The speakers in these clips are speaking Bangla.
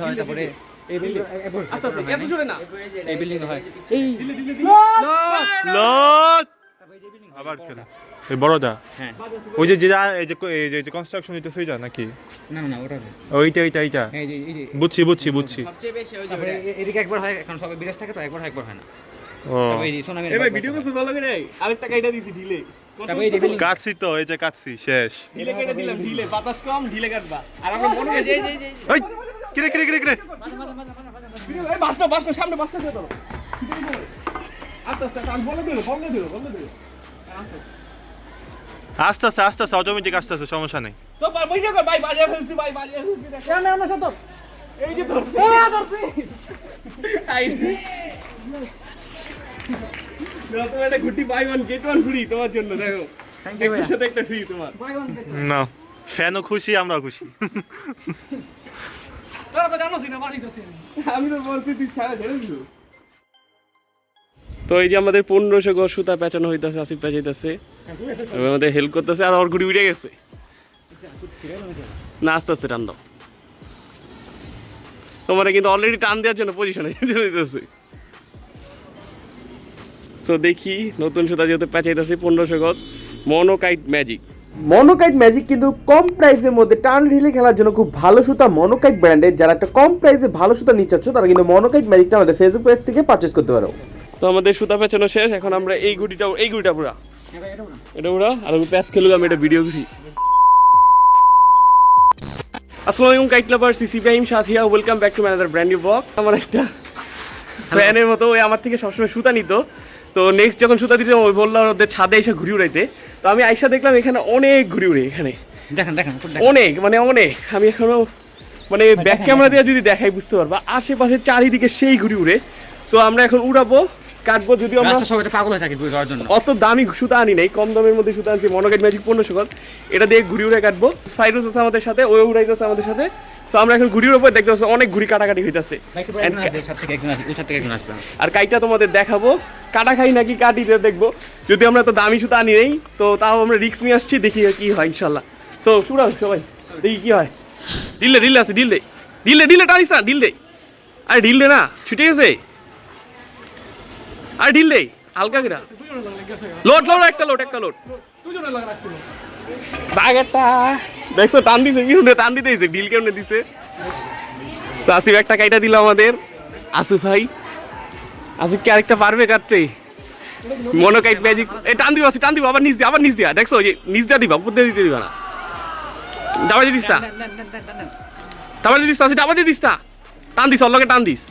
হয় তারপরে এই বিল্ডিং আস্তে আস্তে এত জোরে না এই বিল্ডিং হয় এই লট আবার খেলা এই বড়টা হ্যাঁ ওই যে এই যে কনস্ট্রাকশন এটা সইটা নাকি না না ওটা ওইটা এই যে বুঝছি সবচেয়ে বেশি ওই যে এদিকে একবার হয় এখন সবাই বিরাজ থাকে তো একবার হয় না ও তবে এই সোনামি এই ভাই ভিডিও করছ ভালো করে আরেকটা কাইটা দিছি ঢিলে তবে এই বিল্ডিং কাটছি তো এই যে কাটছি শেষ ঢিলে কেটে দিলাম ঢিলে বাতাস কম ঢিলে কাটবা আর আমরা মনে হয় এই ওই কিরে এই বাসটা সামনে বাসটা দিয়ে দাও আস্তে আমি বলে দিও আস্তে অটোমেটিক আসতেছে সমস্যা নেই তো ভিডিও কর ভাই বাজিয়ে ফেলছি না সত এই যে ধরছি আই তুমি একটা গুটি buy one get one free তোমার জন্য দেখো থ্যাংক ইউ ভাই সাথে একটা ফ্রি তোমার না ফ্যানও খুশি আমরাও খুশি তোরা তো জানোস না বাড়ি যাচ্ছে আমি তো বলছি তুই ছাড়া ছেড়ে দিল তো এই যে আমাদের 1500 গজ সুতা পেঁচানো হইতাছে আসিফ পেঁচাইতেছে আমাদের হেল্প করতেছে আর ওর গুড়ি উড়ে গেছে না আস্তে আস্তে টান দাও তোমার কিন্তু অলরেডি টান দেওয়ার জন্য পজিশনে দিতেছে তো দেখি নতুন সুতা যেহেতু পেঁচাইতেছে 1500 গজ মনোকাইট ম্যাজিক কিন্তু কম প্রাইসের মধ্যে টান ঢিলে খেলার জন্য খুব ভালো সুতা মনোকাইট ব্র্যান্ডের যারা একটা কম প্রাইসে ভালো সুতা নিতে চাচ্ছ তারা কিন্তু মনোকাইট ম্যাজিকটা আমাদের ফেসবুক পেজ থেকে পারচেজ করতে পারো। তো আমাদের সুতা পেঁচানো শেষ এখন আমরা এই গুটিটা পুরা এটা পুরা আর আমি প্যাচ খেলুক আমি এটা ভিডিও করি। আসসালামু আলাইকুম kite lovers, Ibrahim Shad here, welcome back to another brand new blog. আমার একটা ফ্যানের মতো ওই আমার থেকে সবসময় সুতা নিত, তো নেক্সট যখন সুতা দিতে ওই বললো ওদের ছাদে এসে ঘুরি উড়াইতে, তো আমি আইসা দেখলাম এখানে অনেক ঘুরি উড়ে, এখানে দেখেন অনেক অনেক। আমি এখনো ব্যাক ক্যামেরা দিয়ে যদি দেখাই বুঝতে পারবা আশেপাশে চারিদিকে সেই ঘুরি উড়ে। সো আমরা এখন উড়াবো, কাটবো, যদিও আমরা সবাই পাগল হয়ে থাকে ঘুরে যাওয়ার জন্য। অত দামি সুতা আনি নাই, কম দামের মধ্যে সুতা আনছি মনোকাইট ম্যাজিক 1500 গজ, এটা দিয়ে ঘুরি উড়ে কাটবো। ফাইরুজ আছে আমাদের সাথে, ও উড়াইতেছে আমাদের সাথে। সো আমরা এখন ঘুরির উপর দেখতে পাচ্ছি অনেক ঘুরি কাটাকাটি হইতাছে, আর কাইটা তোমাদের দেখাবো কাটা খাই নাকি কাটিতে দেখবো। যদি আমরা তো দামি সুতা আনি নেই, তো তাও আমরা রিস্ক নিয়ে আসছি, দেখি কি হয় ইনশাল্লাহ। সো শুরাও সবাই, দেখি কি হয়। ঢিলে আছে, ঢিলে টানিস না, ঢিল দে, আরে ঢিল দে না, ছুটে গেছে, আর ঢিল দে হালকা করে। লোড একটা লোড বাগেরটা দেখছো টান দিছে, পিছনে টান দিতেছে, ঢিল কেমনে দিছে। আসিফ একটা কাইটা দিল আমাদের, আসিফ ভাই, আসিফকে আরেকটা পারবে কাটতে মনোকাইট ম্যাজিক। এই টান দিব আবার নিচ দিয়া দেখছো, যে নিচ দিয়া দিবা, উপর দিয়ে দিতে দিবা না। ডাবা দিয়ে দিস না, টান দিস, অল্লকে টান দিস,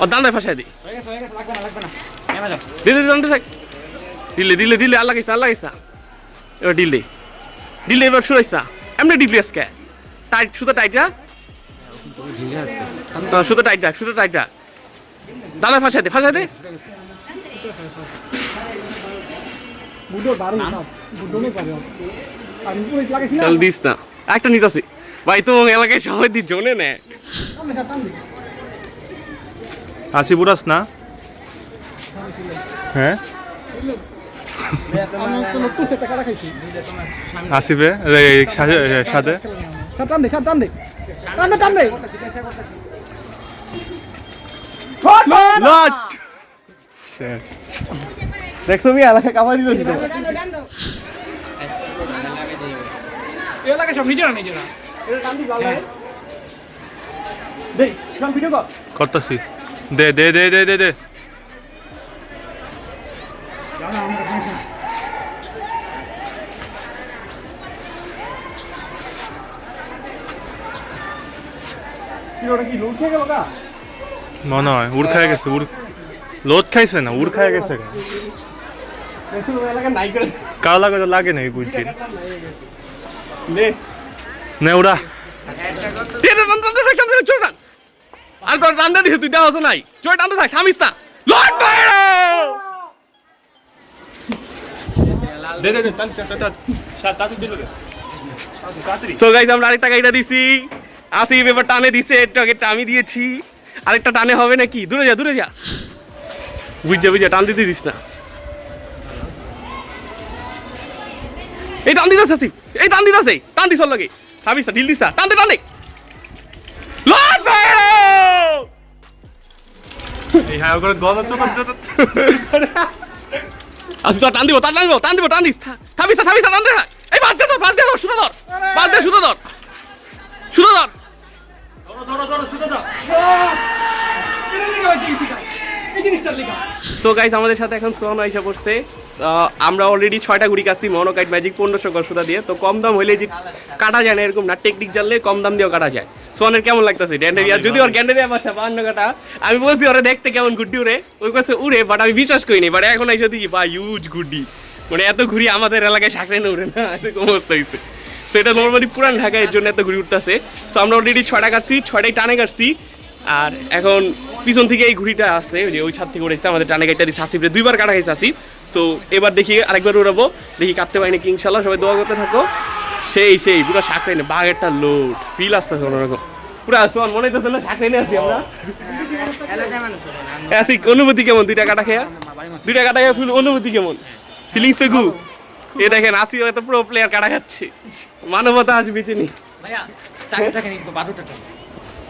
ও দান্দায় ফাঁসাই দি, দিলে আল্লাহ গেছা। এবার দিলে এবার শুরাইছা, এমনি ডিলে আজকে টাইট, সুতো টাইট, সুতো টাইট দাঁড়ায় ফাঁসাই দে। চল দিস না, একটা নিতে আসি ভাই, তো এলাকায় সবাই দি জোনে নেয়। আসি বুড়াস না, হ্যাঁ আসিবে সাথে দেখছো আমি এলাকায় কামাই দিল, এলাকায় সব নিজেরা করতেছি, দে মনে হয় উড় খাই গেছে, লোড খাইছে না, উড় খাই গেছে। কালো লাগে নাকি বুঝছি নে ওরা আর তোর টান্দা দিছে, তুই দেওয়া নাই, চোর টান্দা থাক, থামিস না। সো গাইস আমরা আরেকটা গাইটা দিছি, আসিফ এবার টানে দিছে, একটা আমি দিয়েছি, আরেকটা টানে হবে নাকি? দূরে যা বুঝা টান দিতে দিস না। এই টান দিতেছে আসিফ, টান দিস লাগে, থামিস ঢিল দিস টানতে লট ভাই এই হ্যাঁ করে গলা চোখ আসি তো টান দিব দিস থামিস টান দে এই বাস দে সুতো ধর সো গাইস আমাদের সাথে এখন সোহান আইসা পড়ছে। আমরা অলরেডি 6টা ঘুড়ি কাটছি মনোকাইট ম্যাজিক 1500 করে সুতা দিয়ে। তো কম দাম হইলে যে কাটা যায় না এরকম না, টেকনিক জানলে কম দাম দিয়েও কাটা যায়। সোহানের কেমন লাগতেছে গ্যান্ডেরিয়া? যদি ওর গ্যান্ডেরিয়া বাসা 52 কাটা, আমি বলছি ওরা দেখতে কেমন গুড্ডি উড়ে, ওই কাছে উড়ে, বাট আমি বিশ্বাস করিনি। বাট এখন আইসা দেখি বা ইউজ গুড্ডি, মানে এত ঘুড়ি আমাদের এলাকায় শাকরাইনে উড়ে না, এরকম অবস্থা হয়েছে। সো এটা নর্মালি পুরান ঢাকা, এর জন্য এত ঘুড়ি উঠতেছে। সো আমরা অলরেডি 6টা কাটছি, 6টাই টানে কাটছি। আর এখন পিছন থেকে এই ঘুড়িটা আছে, যে ওই ছাদ থেকে উড়েছে, আমাদের টানে গাইটা দিচ্ছে আসিফরে 2বার কাটা গেছে আসিফ। সো এবার দেখি আরেকবার উড়াবো, দেখি কাটতে পারি নাকি। ইনশাল্লাহ সবাই দোয়া করতে থাকো। সেই পুরো শাকরাইনে বাঘ একটা লোড ফিল আসতেছে অন্যরকম পুরা। সোহান মনে হইতেছে না শাকরাইনে আছি আমরা? আসি অনুভূতি কেমন 2টা কাটা খেয়া? 2টা কাটা খেয়া ফুল অনুভূতি কেমন? ফিলিংস তো গু এ দেখেন আসি হয়তো প্রো প্লেয়ার কাটা খাচ্ছে, মানবতা আসি বেঁচে নি।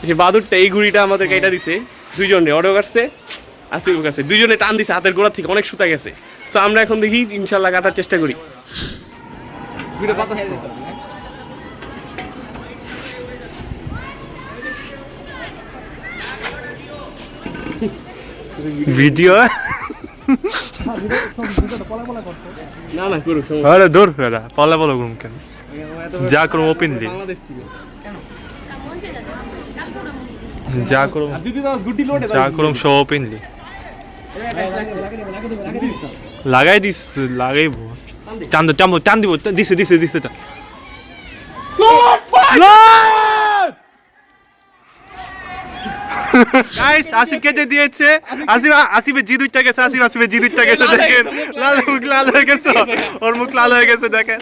সে বাদুরটা এই ঘুড়িটা আমাদের গাইটা দিছে, 2জনে অর্ডার কাটছে, আসিফ কাছে 2জনে টান দিছে, হাতের গোড়া থেকে অনেক সুতা গেছে। সো আমরা এখন দেখি ইনশাল্লাহ কাটার চেষ্টা করি। ভিডিও না করুক, আরে দূর ফেরা পালা করুম কেন, যা করুম ওপেনলি, যা করুম সব ওপেনলি লাগাই দিস, লাগাইবো টান দিব, দিছে গাইস আসিফ কে যে দিয়েছে, আসিফের জি 2টা গেছে, আসিফের জি 2টা গেছে, দেখেন লাল হয়ে গেছে, ওর মুখ লাল হয়ে গেছে দেখেন।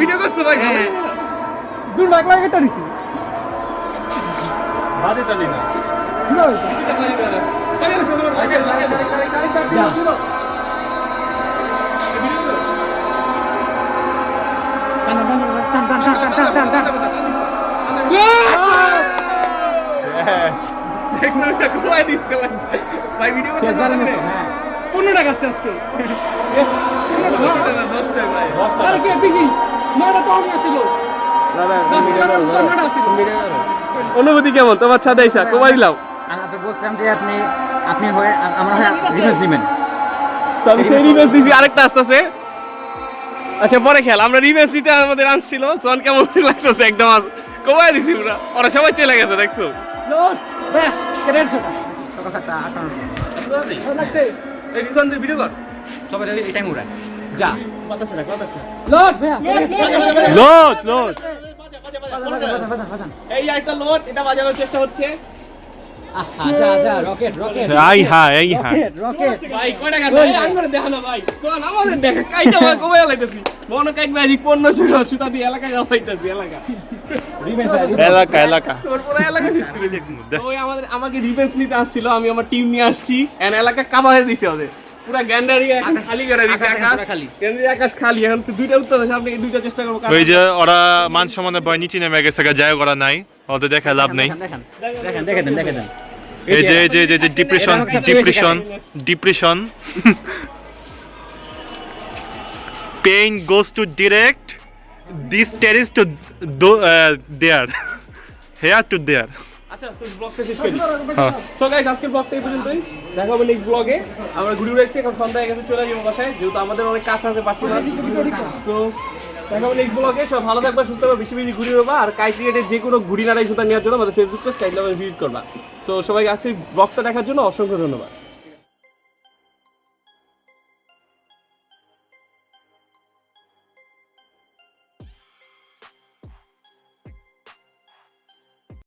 ভিডিও করছো ভাই? অনুভূতি কেমন তোমার সাথে এসা কমাই দিলাম? আমি বলছিলাম যে আপনি হয়ে আমরা রিভেঞ্জ নেবেন, আমি সেই রিভেঞ্জ দিছি, আরেকটা আসতেছে। আচ্ছা পরে খেল, আমরা রিভেঞ্জ নিতে আমাদের আসছিল। সোহান কেমন লাগতেছে? একদম কমাই দিছি পুরা, ওরা সবাই চলে গেছে দেখছো। ভিডিও কর সবাই এটাই উড়ায় যা লোড এই একটা লোড, এটা বাজানোর চেষ্টা হচ্ছে। ভাই ভাই কয়টা কাটা আমরা দেখা না ভাই, সোহান আমাদের দেখা কাইটা ভাই কমাই লাইতেছি। মনো কাইট ম্যাজিক 1500 সুতা দিয়ে এলাকা গাওয়াইতেছি, এলাকা তোর পুরো এলাকা শেষ করে দিয়েছি। ওই আমাকে রিভেঞ্জ নিতে আসছিল, আমি আমার টিম নিয়ে আসছি, এন্ড এলাকা কাভারে দিছে ওদের পুরো গ্যান্ডারিয়া খালি করে দিছে, আকাশ খালি। এখন তো 2টা উত্তর আছে, আপনি 2টা চেষ্টা করব। ওই যে ওরা মান সম্মানে ভয় নিচে নেমে গেছে, যায় করা নাই, ওদের দেখা লাভ নাই। দেখেন এই যে depression pain goes to direct this terrace to there here to there। আচ্ছা তো ব্লগটা শেষ করি। সো গাইস আজকের ব্লগটা এই পর্যন্তই, দেখা হবে নেক্সট ব্লগে। আমরা ঘুরে উড়েছি, এখন সন্ধ্যা হয়ে গেছে, চলে যাবো বাসায়, যেহেতু আমাদের অনেক কাজ আছে পার্সোনাল। সো দেখা হবে নেক্সট ব্লগে। সব ভালো থাকবা, সুস্থ থাকবা, বেশি ঘুরে উড়বা। আর কাইট ক্রিয়েটের যে কোনো ঘুড়ি নাড়াই সুতা নেওয়ার জন্য আমাদের ফেসবুক পেজ কাইট লাভার ভিজিট করবা। সো সবাইকে আজকে ব্লগটা দেখার জন্য অসংখ্য ধন্যবাদ।